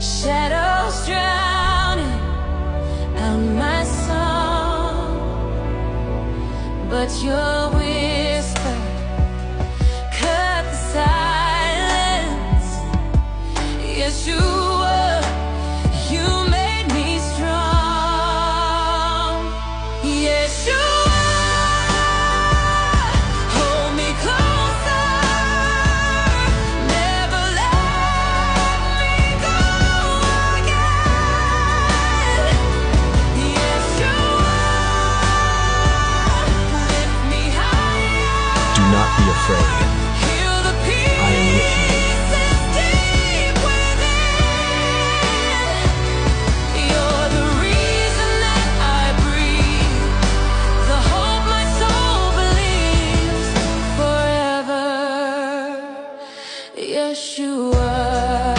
shadows drowning out my song, but your whisper cut the silence. Yeshua, you made me strong. Yeshua, hold me closer, never let me go again. Yeshua, lift me higher. Do not be afraid. Heal the I am with you. pieces deep within. You're the reason that I breathe, the hope my soul believes forever. Yeshua.